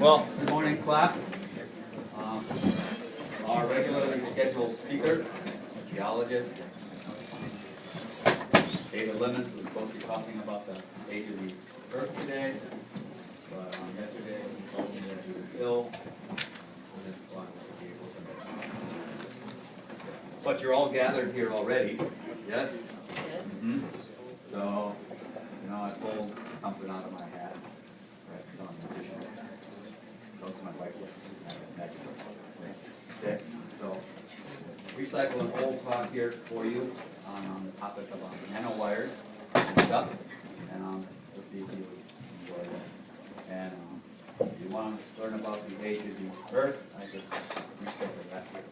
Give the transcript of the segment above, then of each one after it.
Well, good morning, class. Our regularly scheduled speaker, geologist, David Lemons, was supposed to be talking about the age of the Earth today, but yesterday he told me that he was ill. But you're all gathered here already, yes? Mm-hmm. So, I pulled something out of my hat. Right, some additional. Goes to my wife. Okay, so recycle an old talk here for you on the topic of nanowires and stuff, and we'll see if you enjoy that. And if you want to learn about the age of the Earth, I just reschedule that here.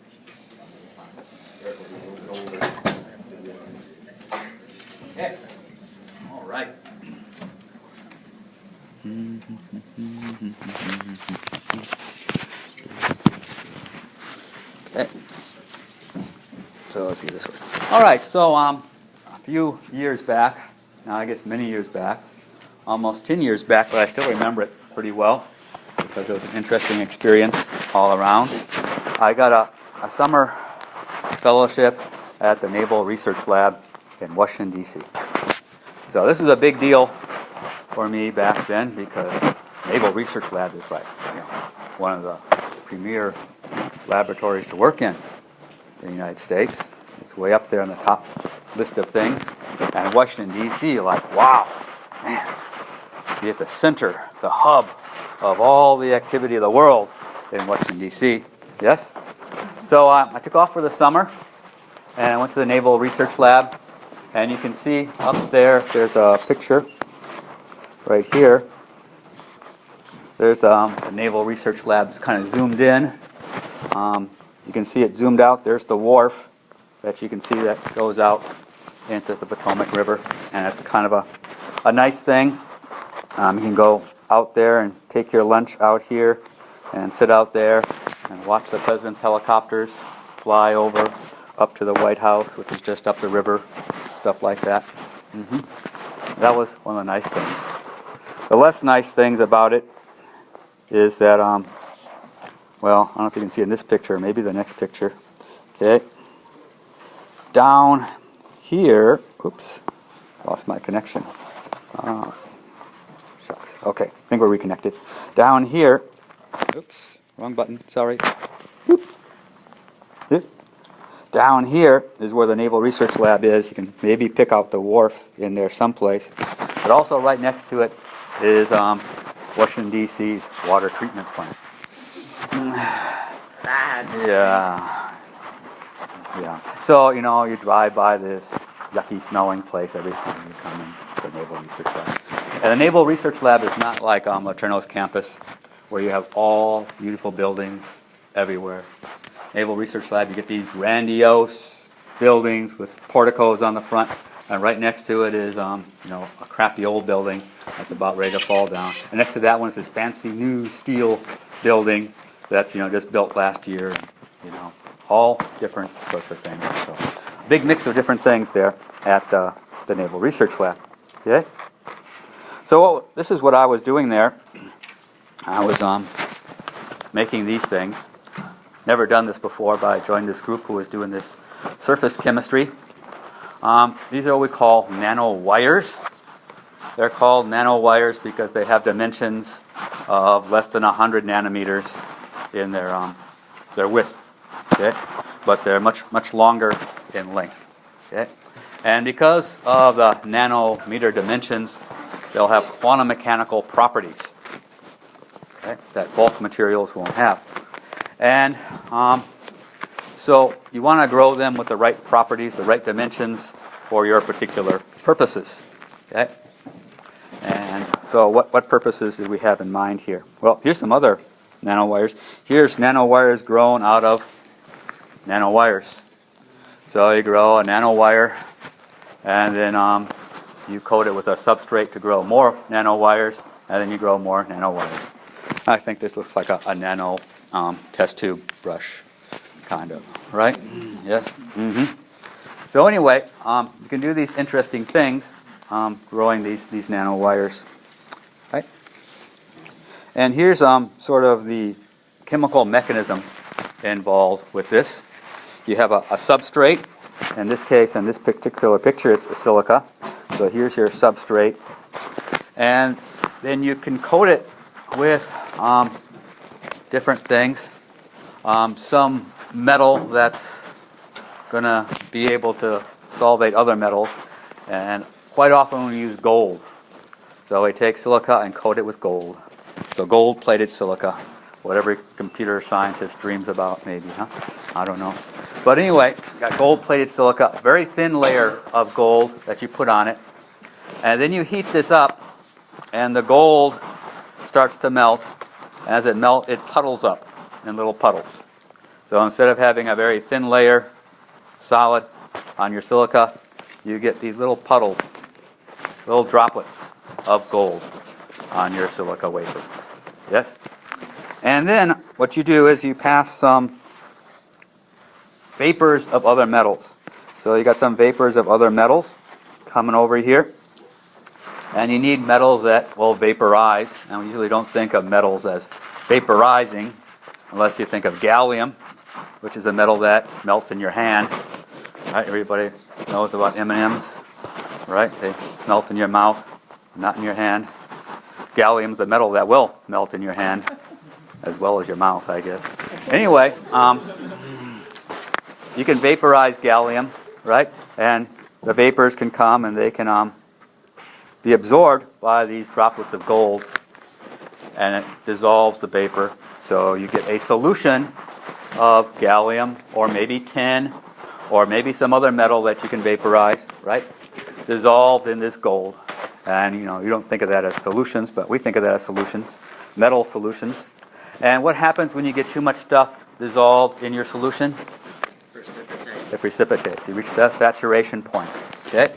The Earth will be a little bit older. Okay, all right. Okay. So let's get this way. All right. So a few years back, now I guess many years back, almost 10 years back, but I still remember it pretty well because it was an interesting experience all around. I got a summer fellowship at the Naval Research Lab in Washington, D.C. So this was a big deal for me back then because Naval Research Lab is like one of the premier laboratories to work in the United States. It's way up there on the top list of things. And Washington, D.C., like, wow, man, you're at the center, the hub of all the activity of the world in Washington, D.C., yes? So I took off for the summer, and I went to the Naval Research Lab, and you can see up there, there's a picture right here. There's the Naval Research Lab. It's kind of zoomed in. You can see it zoomed out. There's the wharf that you can see that goes out into the Potomac River, and it's kind of a nice thing. You can go out there and take your lunch out here and sit out there and watch the president's helicopters fly over up to the White House, which is just up the river, stuff like that. That was one of the nice things. The less nice things about it is that, well, I don't know if you can see in this picture, maybe the next picture. Okay. Down here, oops, lost my connection. Shucks. Okay, I think we're reconnected. Down here, oops, wrong button, sorry. Whoop. Down here is where the Naval Research Lab is. You can maybe pick out the wharf in there someplace. But also right next to it is Washington, D.C.'s water treatment plant. Yeah. So, you drive by this yucky smelling place every time you come in the Naval Research Lab. And the Naval Research Lab is not like Laterno's campus where you have all beautiful buildings everywhere. Naval Research Lab, you get these grandiose buildings with porticos on the front, and right next to it is a crappy old building that's about ready to fall down. And next to that one is this fancy new steel building that just built last year. All different sorts of things. So, a big mix of different things there at the Naval Research Lab. Okay. So this is what I was doing there. I was making these things. Never done this before, but I joined this group who was doing this surface chemistry. These are what we call nanowires. They're called nanowires because they have dimensions of less than 100 nanometers in their width. Okay, but they're much longer in length. Okay, and because of the nanometer dimensions, they'll have quantum mechanical properties. Okay, that bulk materials won't have. And so you want to grow them with the right properties, the right dimensions for your particular purposes. Okay? And so what purposes do we have in mind here? Well, here's some other nanowires. Here's nanowires grown out of nanowires. So you grow a nanowire, and then you coat it with a substrate to grow more nanowires, and then you grow more nanowires. I think this looks like a nano test tube brush, kind of, right? Yes. So anyway, you can do these interesting things, growing these nanowires, right? And here's sort of the chemical mechanism involved with this. You have a substrate. In this case, in this particular picture, it's silica. So here's your substrate. And then you can coat it with different things. Some metal that's going to be able to solvate other metals. And quite often we use gold. So we take silica and coat it with gold. So gold-plated silica, what every computer scientist dreams about, maybe, huh? I don't know. But anyway, got gold-plated silica, very thin layer of gold that you put on it. And then you heat this up, and the gold starts to melt. As it melts, it puddles up in little puddles. So instead of having a very thin layer, solid, on your silica, you get these little puddles, little droplets of gold on your silica wafer. Yes? And then what you do is you pass some vapors of other metals. So you got some vapors of other metals coming over here. And you need metals that will vaporize. And we usually don't think of metals as vaporizing unless you think of gallium, which is a metal that melts in your hand. Right? Everybody knows about M&Ms, right? They melt in your mouth, not in your hand. Gallium's the metal that will melt in your hand, as well as your mouth, I guess. Anyway, you can vaporize gallium, right? And the vapors can come and they can be absorbed by these droplets of gold, and it dissolves the vapor. So you get a solution of gallium, or maybe tin, or maybe some other metal that you can vaporize, right? Dissolved in this gold. And you don't think of that as solutions, but we think of that as solutions, metal solutions. And what happens when you get too much stuff dissolved in your solution? It precipitates. You reach that saturation point. Okay?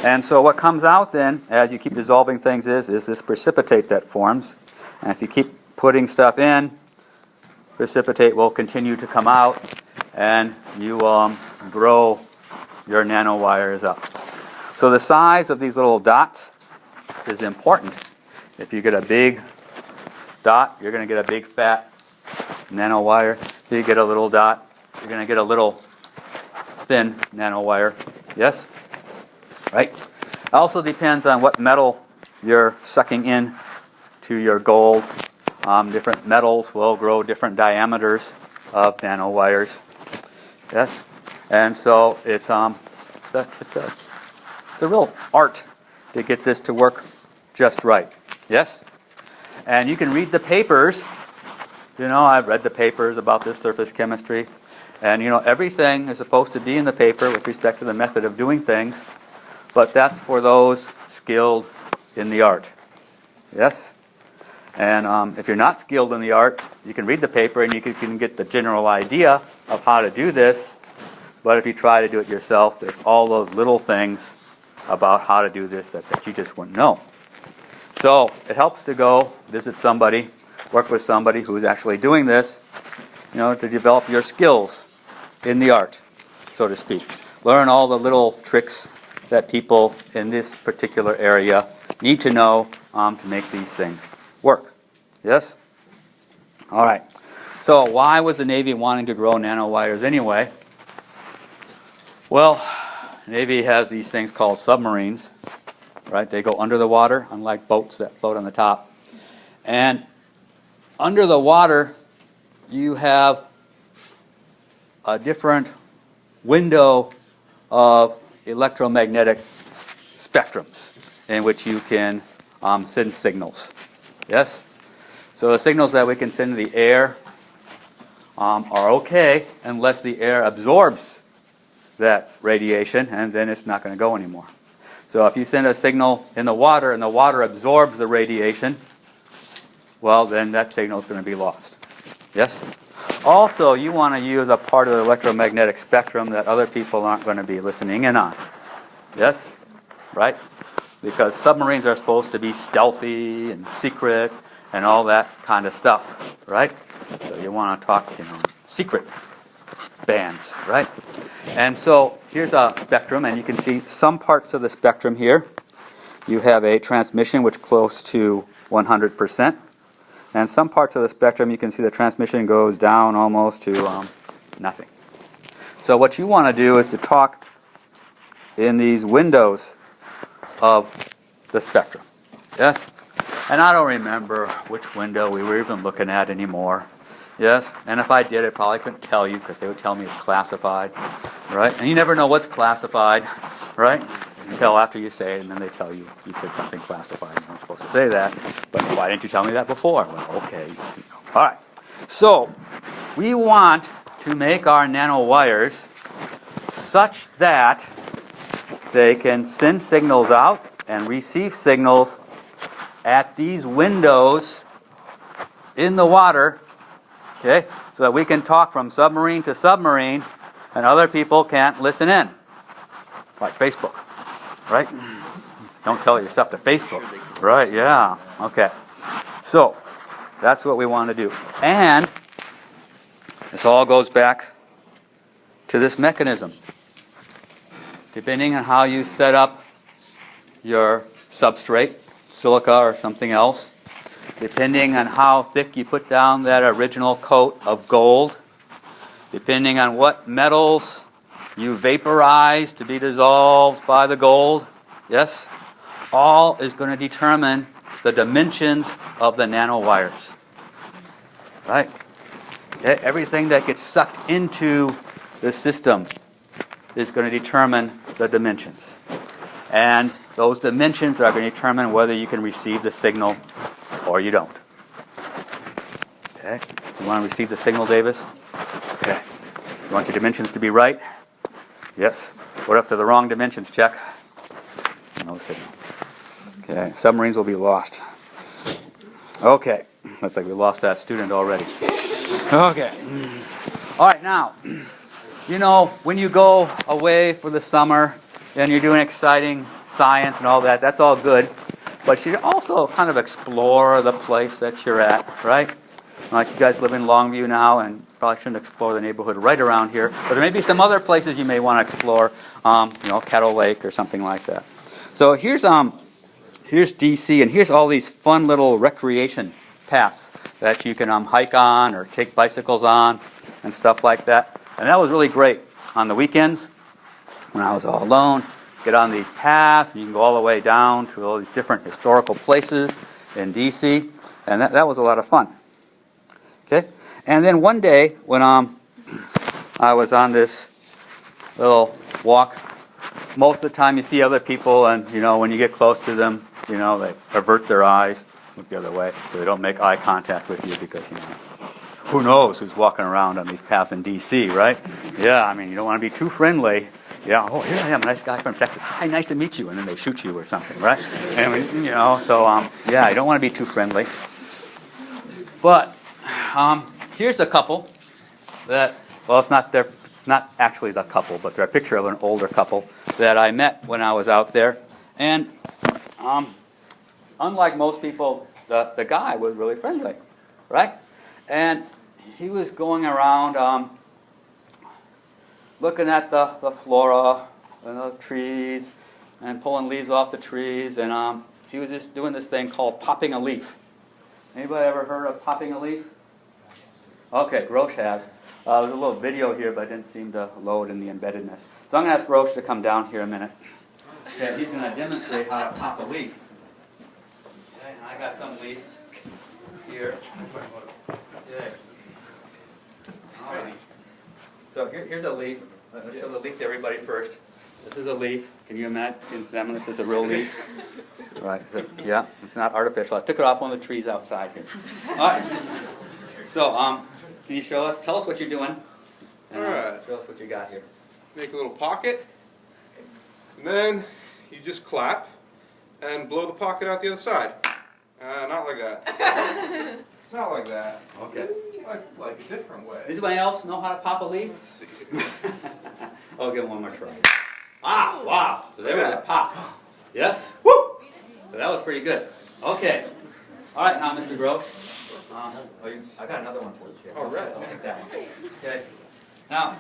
And so what comes out then, as you keep dissolving things, is this precipitate that forms. And if you keep putting stuff in, precipitate will continue to come out, and you grow your nanowires up. So the size of these little dots is important. If you get a big dot, you're going to get a big fat nanowire. If you get a little dot, you're going to get a little thin nanowire. Yes? Right? It also depends on what metal you're sucking in to your gold. Different metals will grow different diameters of nanowires. Yes? And so it's a real art to get this to work just right. Yes? And you can read the papers. I've read the papers about this surface chemistry. And, everything is supposed to be in the paper with respect to the method of doing things. But that's for those skilled in the art. Yes? And if you're not skilled in the art, you can read the paper and you can get the general idea of how to do this. But if you try to do it yourself, there's all those little things about how to do this that you just wouldn't know. So it helps to go visit somebody, work with somebody who's actually doing this, to develop your skills in the art, so to speak. Learn all the little tricks that people in this particular area need to know to make these things work. Yes? All right. So why was the Navy wanting to grow nanowires anyway? Well, Navy has these things called submarines, right? They go under the water, unlike boats that float on the top. And under the water, you have a different window of electromagnetic spectrums in which you can send signals. Yes? So the signals that we can send to the air are okay unless the air absorbs that radiation, and then it's not going to go anymore. So if you send a signal in the water and the water absorbs the radiation, well, then that signal is going to be lost. Yes? Also, you want to use a part of the electromagnetic spectrum that other people aren't going to be listening in on. Yes? Right? Because submarines are supposed to be stealthy and secret and all that kind of stuff. Right? So you want to talk, secret bands. Right? And so here's a spectrum, and you can see some parts of the spectrum here. You have a transmission which is close to 100%. And some parts of the spectrum, you can see the transmission goes down almost to nothing. So what you want to do is to talk in these windows of the spectrum. Yes? And I don't remember which window we were even looking at anymore. Yes? And if I did, I probably couldn't tell you because they would tell me it's classified. Right? And you never know what's classified. Right? Until after you say it, and then they tell you you said something classified. You weren't supposed to say that. But why didn't you tell me that before? Well, okay. All right. So we want to make our nanowires such that they can send signals out and receive signals at these windows in the water, okay, so that we can talk from submarine to submarine and other people can't listen in, like Facebook, right? Don't tell your stuff to Facebook, right? Yeah, okay. So that's what we want to do. And this all goes back to this mechanism. Depending on how you set up your substrate, silica or something else, depending on how thick you put down that original coat of gold, depending on what metals you vaporize to be dissolved by the gold, yes, all is going to determine the dimensions of the nanowires. Right? Everything that gets sucked into the system is going to determine the dimensions. And those dimensions are going to determine whether you can receive the signal or you don't. Okay? You want to receive the signal, Davis? Okay. You want your dimensions to be right? Yes. What if they're the wrong dimensions? Check. No signal. Okay. Submarines will be lost. Okay. Looks like we lost that student already. Okay. All right, now, you know, when you go away for the summer and you're doing exciting science and all that, that's all good. But you should also kind of explore the place that you're at, right? Like you guys live in Longview now and probably shouldn't explore the neighborhood right around here. But there may be some other places you may want to explore, Kettle Lake or something like that. So here's DC, and here's all these fun little recreation paths that you can hike on or take bicycles on and stuff like that. And that was really great on the weekends when I was all alone. Get on these paths, and you can go all the way down to all these different historical places in D.C., and that was a lot of fun. Okay? And then one day, when I was on this little walk, most of the time you see other people, and, when you get close to them, they avert their eyes, look the other way, so they don't make eye contact with you because, who knows who's walking around on these paths in D.C., right? Yeah, you don't want to be too friendly. Yeah, oh, here I am, a nice guy from Texas. Hi, nice to meet you. And then they shoot you or something, right? And, yeah, you don't want to be too friendly. But here's a couple that, it's not actually the couple, but they're a picture of an older couple that I met when I was out there. And unlike most people, the guy was really friendly, right? And he was going around looking at the flora and the trees and pulling leaves off the trees. And he was just doing this thing called popping a leaf. Anybody ever heard of popping a leaf? Okay, Grosh has. There's a little video here, but it didn't seem to load in the embeddedness. So I'm going to ask Grosh to come down here a minute. Okay, he's going to demonstrate how to pop a leaf. Okay, and I got some leaves here. Okay. All right. So here's a leaf. Let's show the leaf to everybody first. This is a leaf. Can you examine this as a real leaf? Right. Yeah, it's not artificial. I took it off one of the trees outside here. All right. So, can you show us? Tell us what you're doing. And, all right. Show us what you got here. Make a little pocket, and then you just clap and blow the pocket out the other side. Not like that. Not like that. Okay. Like a different way. Does anybody else know how to pop a leaf? Let's see. I'll give one more try. Wow. So there was a pop. Yes? Woo! So that was pretty good. Okay. All right, now, Mr. Grosh. I got another one for you. All right. I'll take that one. Okay. Now,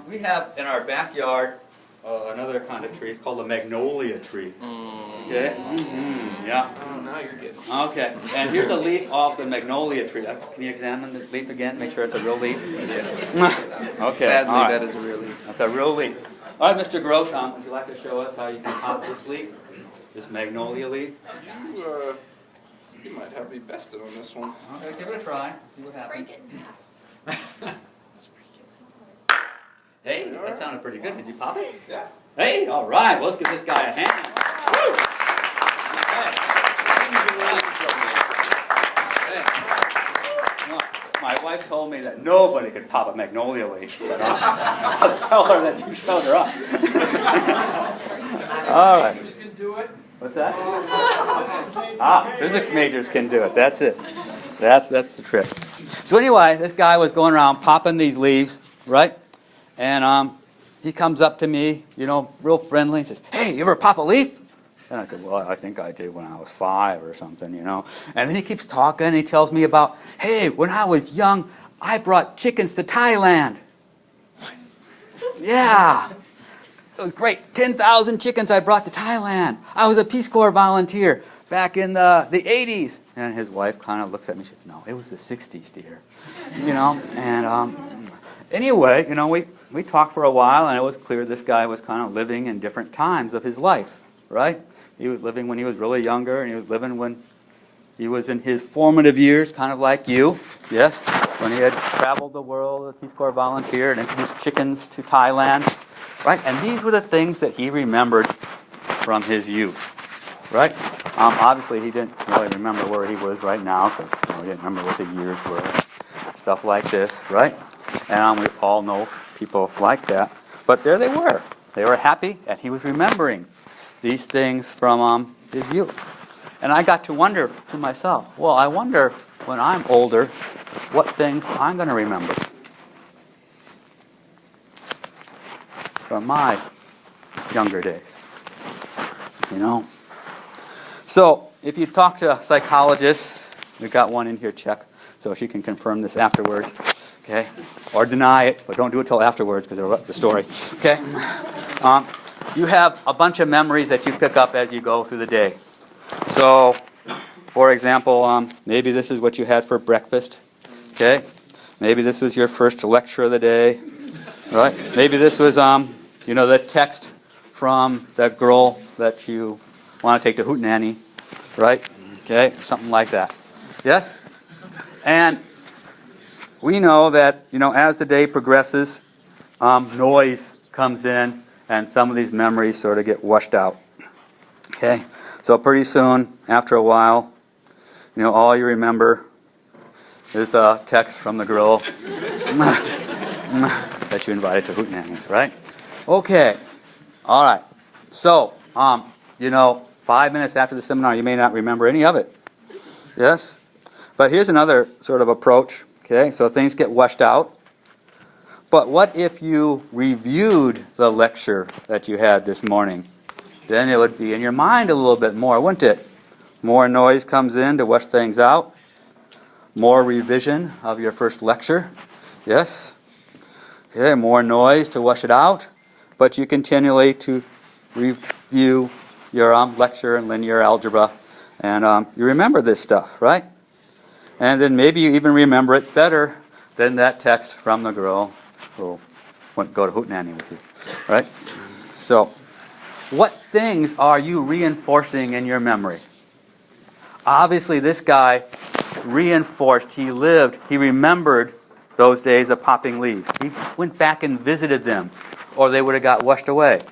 we have in our backyard another kind of tree. It's called a magnolia tree. Okay? Yeah. Oh, now you're getting. Okay. And here's a leaf off the magnolia tree. Can you examine the leaf again? Make sure it's a real leaf. Okay. Sadly, all right. that is a real leaf. That's a real leaf. All right, Mr. Gross, would you like to show us how you can pop this leaf? This magnolia leaf? You might have me bested on this one. Okay, give it a try. See what Just happens. break it in half. Just break it so hard. Hey, that sounded pretty good. Did you pop it? Yeah. Hey, all right. Well, let's give this guy a hand. Woo! Okay. Well, my wife told me that nobody could pop a magnolia leaf, but I'll tell her that you showed her up. All right. Can do it. What's that? Physics majors can do it. That's it. That's the trick. So anyway, this guy was going around popping these leaves, right? And he comes up to me, real friendly, and says, "Hey, you ever pop a leaf?" And I said, "Well, I think I did when I was 5 or something, And then he keeps talking, and he tells me about, "Hey, when I was young, I brought chickens to Thailand." Yeah. It was great. 10,000 chickens I brought to Thailand. I was a Peace Corps volunteer back in the 80s. And his wife kind of looks at me and says, "No, it was the 60s, dear." And anyway, we talked for a while, and it was clear this guy was kind of living in different times of his life, right? He was living when he was really younger, and he was living when he was in his formative years, kind of like you, yes, when he had traveled the world as a Peace Corps volunteer and introduced chickens to Thailand. Right? And these were the things that he remembered from his youth. Right? Obviously, he didn't really remember where he was right now because he didn't remember what the years were. Stuff like this, right? And we all know people like that. But there they were. They were happy, and he was remembering these things from his youth. And I got to wonder to myself, well, I wonder when I'm older what things I'm going to remember from my younger days. So if you talk to psychologists, we've got one in here, Chuck, so she can confirm this afterwards, okay? Or deny it, but don't do it till afterwards because it'll up the story, okay? You have a bunch of memories that you pick up as you go through the day. So, for example, maybe this is what you had for breakfast, okay? Maybe this was your first lecture of the day. Right? Maybe this was, the text from that girl that you want to take to Hootenanny, right? Okay, something like that. Yes? And we know that, as the day progresses, noise comes in, and some of these memories sort of get washed out. Okay? So pretty soon, after a while, all you remember is the text from the girl that you invited to Hootenanny, right? Okay. All right. So, 5 minutes after the seminar, you may not remember any of it. Yes? But here's another sort of approach. Okay, so things get washed out. But what if you reviewed the lecture that you had this morning? Then it would be in your mind a little bit more, wouldn't it? More noise comes in to wash things out. More revision of your first lecture. Yes? Okay, more noise to wash it out. But you continually to review your lecture in linear algebra. And you remember this stuff, right? And then maybe you even remember it better than that text from the girl who went to go to Hootenanny with you, right? So, what things are you reinforcing in your memory? Obviously, this guy reinforced, he lived, he remembered those days of popping leaves. He went back and visited them, or they would have got washed away.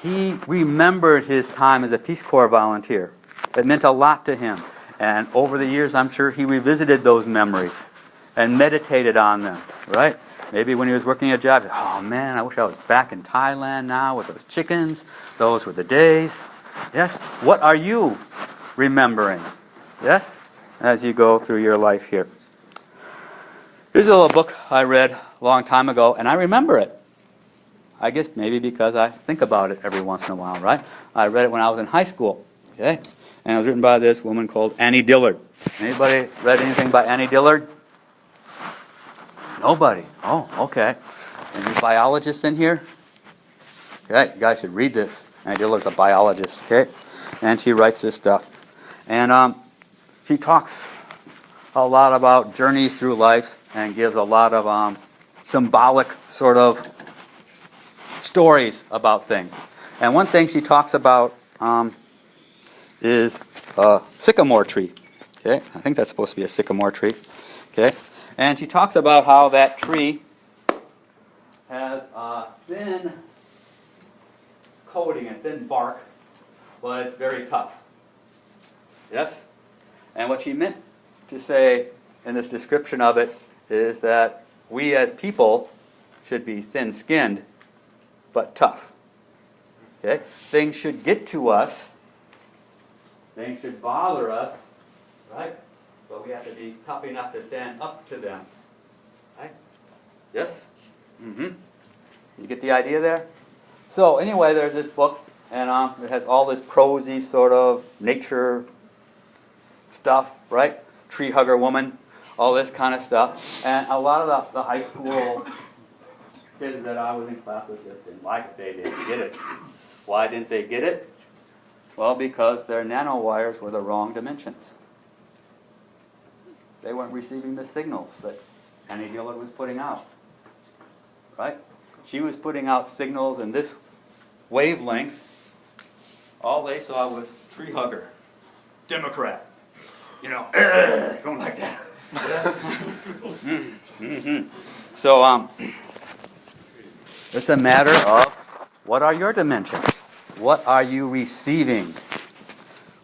He remembered his time as a Peace Corps volunteer. It meant a lot to him. And over the years, I'm sure he revisited those memories and meditated on them, right? Maybe when he was working a job, oh man, I wish I was back in Thailand now with those chickens. Those were the days. Yes? What are you remembering? Yes? As you go through your life here. Here's a little book I read a long time ago, and I remember it. I guess maybe because I think about it every once in a while, right? I read it when I was in high school, okay? And it was written by this woman called Annie Dillard. Anybody read anything by Annie Dillard? Nobody. Oh, okay. Any biologists in here? Okay, you guys should read this. Annie Diller's a biologist, okay? And she writes this stuff. And she talks a lot about journeys through life and gives a lot of symbolic sort of stories about things. And one thing she talks about is a sycamore tree. Okay, I think that's supposed to be a sycamore tree. Okay, and she talks about how that tree has a thin coating and thin bark, but it's very tough. Yes? And what she meant to say in this description of it is that we as people should be thin-skinned, but tough. Okay? Things should get to us. Things should bother us, right? But we have to be tough enough to stand up to them. Right? Yes? Mm-hmm. You get the idea there? So anyway, there's this book, and it has all this prosy sort of nature stuff, right? Tree hugger woman, all this kind of stuff. And a lot of the high school kids that I was in class with just didn't like it. They didn't get it. Why didn't they get it? Well, because their nanowires were the wrong dimensions. They weren't receiving the signals that Annie Diller was putting out. Right? She was putting out signals in this wavelength. All they saw was tree hugger, Democrat. You know, don't like that. Mm-hmm. So it's a matter of what are your dimensions? What are you receiving?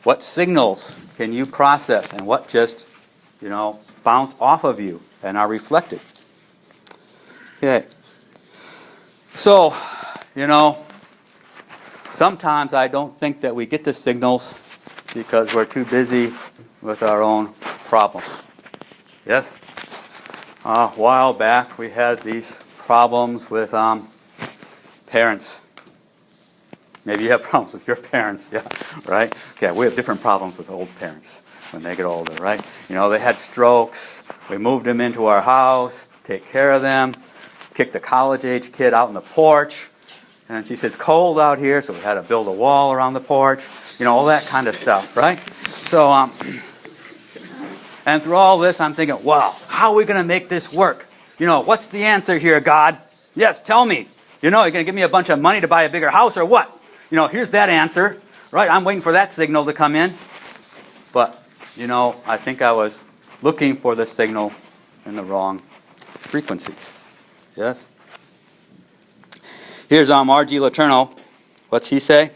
What signals can you process and what just, bounce off of you and are reflected? Okay. So, sometimes I don't think that we get the signals because we're too busy with our own problems. Yes? A while back we had these problems with parents. Maybe you have problems with your parents, yeah, right? Okay, we have different problems with old parents when they get older, right? They had strokes. We moved them into our house, take care of them, kicked the college-age kid out on the porch. And she says, it's cold out here, so we had to build a wall around the porch. All that kind of stuff, right? So, and through all this, I'm thinking, wow, how are we going to make this work? What's the answer here, God? Yes, tell me. You're going to give me a bunch of money to buy a bigger house or what? Here's that answer, right? I'm waiting for that signal to come in. But, I think I was looking for the signal in the wrong frequencies. Yes? Here's R.G. Letourneau. What's he say?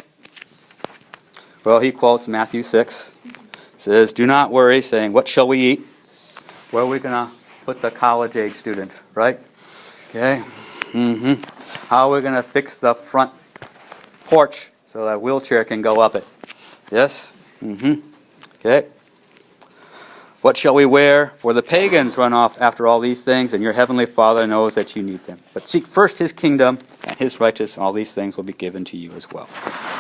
Well, he quotes Matthew 6. Says, do not worry, saying, what shall we eat? Where are we going to put the college-age student, right? Okay. Mm-hmm. How are we going to fix the front porch so that wheelchair can go up it? Yes? Mm-hmm. Okay. What shall we wear? For the pagans run off after all these things, and your heavenly Father knows that you need them. But seek first His kingdom and His righteousness, and all these things will be given to you as well.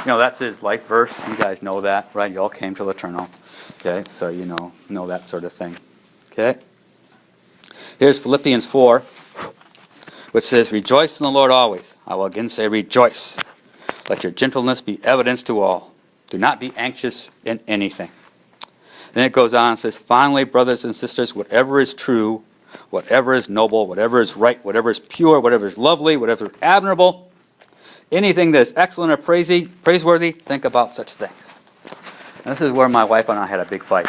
That's his life verse. You guys know that, right? You all came to Letourneau. Okay, so you know that sort of thing. Okay. Here's Philippians 4, which says, rejoice in the Lord always. I will again say rejoice. Let your gentleness be evidence to all. Do not be anxious in anything. Then it goes on and says, finally, brothers and sisters, whatever is true, whatever is noble, whatever is right, whatever is pure, whatever is lovely, whatever is admirable, anything that is excellent or praiseworthy, think about such things. And this is where my wife and I had a big fight.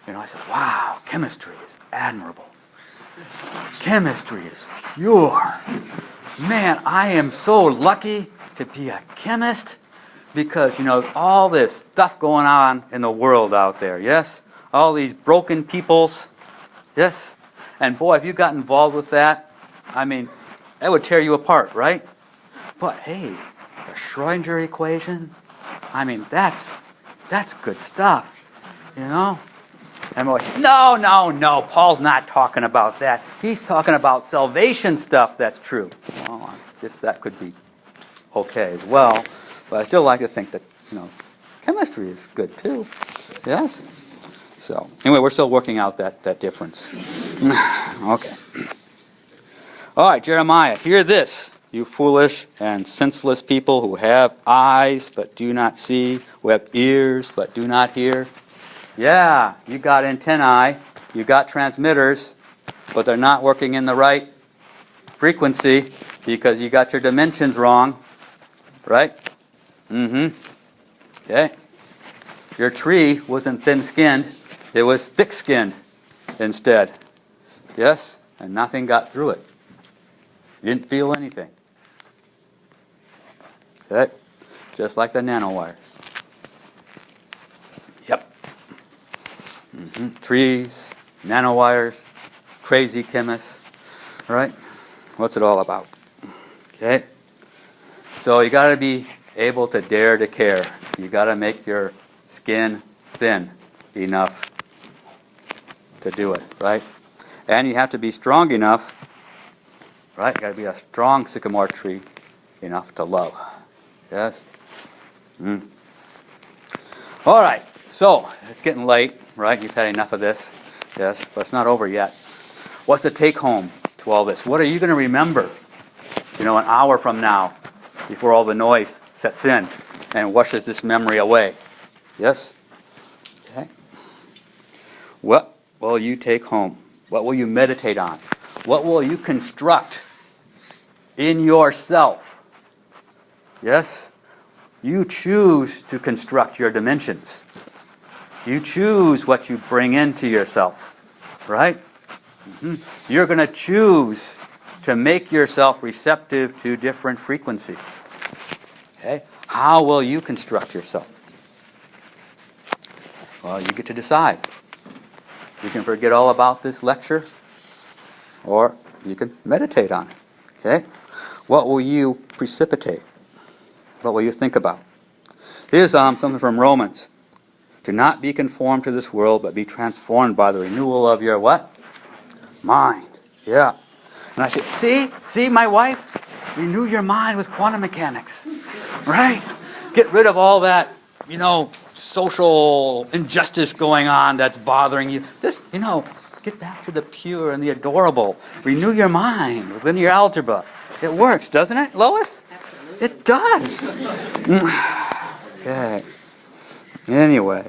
I said, wow, chemistry is admirable. Chemistry is pure. Man, I am so lucky to be a chemist. Because, all this stuff going on in the world out there, yes? All these broken peoples, yes? And boy, if you got involved with that, that would tear you apart, right? But hey, the Schrödinger equation, that's good stuff, And we're like, no, Paul's not talking about that. He's talking about salvation stuff that's true. Well, I guess that could be okay as well. But I still like to think that, chemistry is good too. Yes? So, anyway, we're still working out that difference. Okay. All right, Jeremiah, hear this. you foolish and senseless people who have eyes but do not see, who have ears but do not hear. Yeah, you got antennae, you got transmitters, but they're not working in the right frequency because you got your dimensions wrong, right? Okay. Your tree wasn't thin-skinned, it was thick-skinned instead. Yes? And nothing got through it. You didn't feel anything. Okay? Just like the nanowires. Yep. Trees, nanowires, crazy chemists, right? What's it all about? Okay? So you got to be able to dare to care. You got to make your skin thin enough to do it, right? And you have to be strong enough, right? You got to be a strong sycamore tree enough to love. Yes? All right. So, it's getting late, right? You've had enough of this. Yes, but it's not over yet. What's the take home to all this? What are you going to remember, an hour from now, before all the noise sets in and washes this memory away? Yes? Okay. What will you take home? What will you meditate on? What will you construct in yourself? Yes? You choose to construct your dimensions. You choose what you bring into yourself. Right? You're going to choose to make yourself receptive to different frequencies. Okay? How will you construct yourself? Well, you get to decide. You can forget all about this lecture, or you can meditate on it. Okay? What will you precipitate? What will you think about? Here's something from Romans. Do not be conformed to this world, but be transformed by the renewal of your what? Mind. Yeah. And I said, see, my wife? Renew your mind with quantum mechanics. Right? Get rid of all that, social injustice going on that's bothering you. Just, get back to the pure and the adorable. Renew your mind with linear algebra. It works, doesn't it, Lois? Absolutely. It does. Okay. Anyway.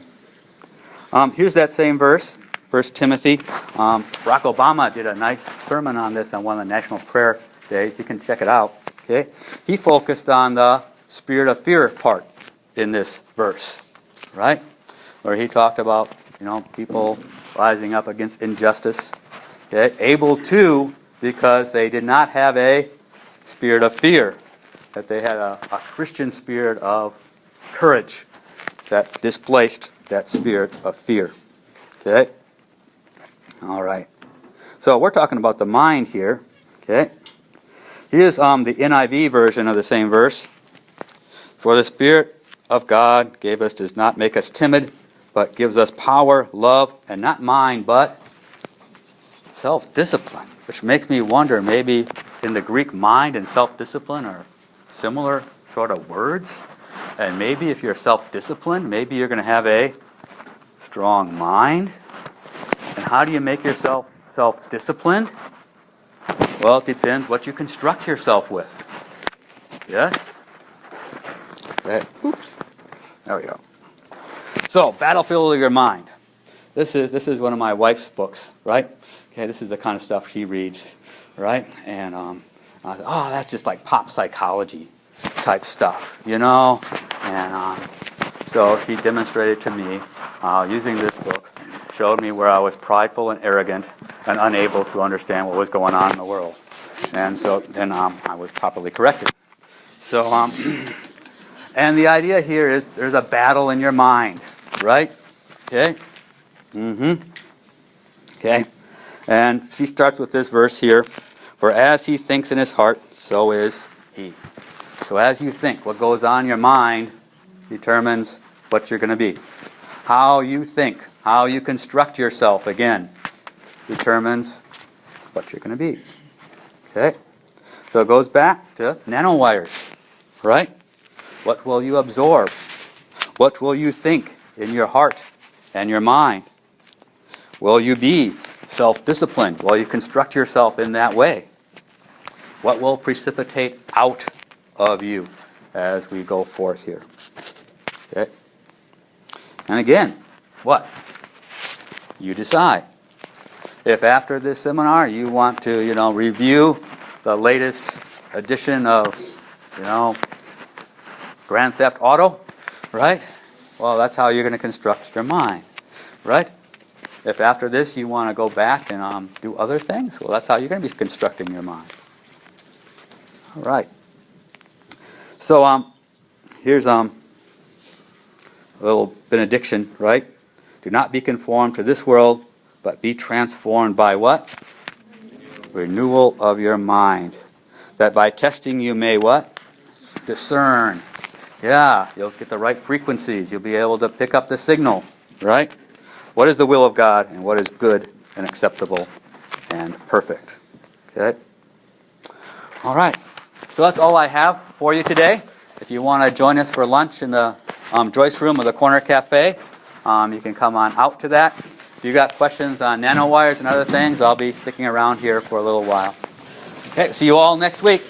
Here's that same verse, 1 Timothy. Barack Obama did a nice sermon on this on one of the National Prayer Days. You can check it out. Okay. He focused on the spirit of fear part in this verse, right? Where he talked about, people rising up against injustice. Okay. Able to, because they did not have a spirit of fear. That they had a Christian spirit of courage that displaced that spirit of fear. Okay? All right. So we're talking about the mind here. Okay? Here's the NIV version of the same verse. For the Spirit of God gave us, does not make us timid, but gives us power, love, and not mind, but self-discipline. Which makes me wonder, maybe in the Greek, mind and self-discipline are similar sort of words. And maybe if you're self-disciplined, maybe you're going to have a strong mind. And how do you make yourself self-disciplined? Well, it depends what you construct yourself with. Yes? Okay. Oops. There we go. So, Battlefield of Your Mind. This is one of my wife's books, right? Okay, this is the kind of stuff she reads, right? And I thought, that's just like pop psychology type stuff, And so she demonstrated to me, using this book, showed me where I was prideful and arrogant and unable to understand what was going on in the world. And so then I was properly corrected. So, and the idea here is there's a battle in your mind, right? Okay? Okay? And she starts with this verse here. For as he thinks in his heart, so is he. So as you think, what goes on in your mind determines what you're going to be. How you think, how you construct yourself, again, determines what you're going to be. Okay? So it goes back to nanowires, right? What will you absorb? What will you think in your heart and your mind? Will you be self-disciplined? Will you construct yourself in that way? What will precipitate out of you as we go forth here? Okay. And again, what? You decide. If after this seminar you want to, review the latest edition of, Grand Theft Auto, right? Well, that's how you're going to construct your mind, right? If after this you want to go back and do other things, well, that's how you're going to be constructing your mind. All right. So here's a little benediction, right? Do not be conformed to this world, but be transformed by what? Renewal of your mind. That by testing you may what? Discern. Yeah, you'll get the right frequencies. You'll be able to pick up the signal, right? What is the will of God and what is good and acceptable and perfect? Okay? All right. So that's all I have for you today. If you want to join us for lunch in the Joyce Room or the Corner Cafe, you can come on out to that. If you got questions on nanowires and other things, I'll be sticking around here for a little while. Okay, see you all next week.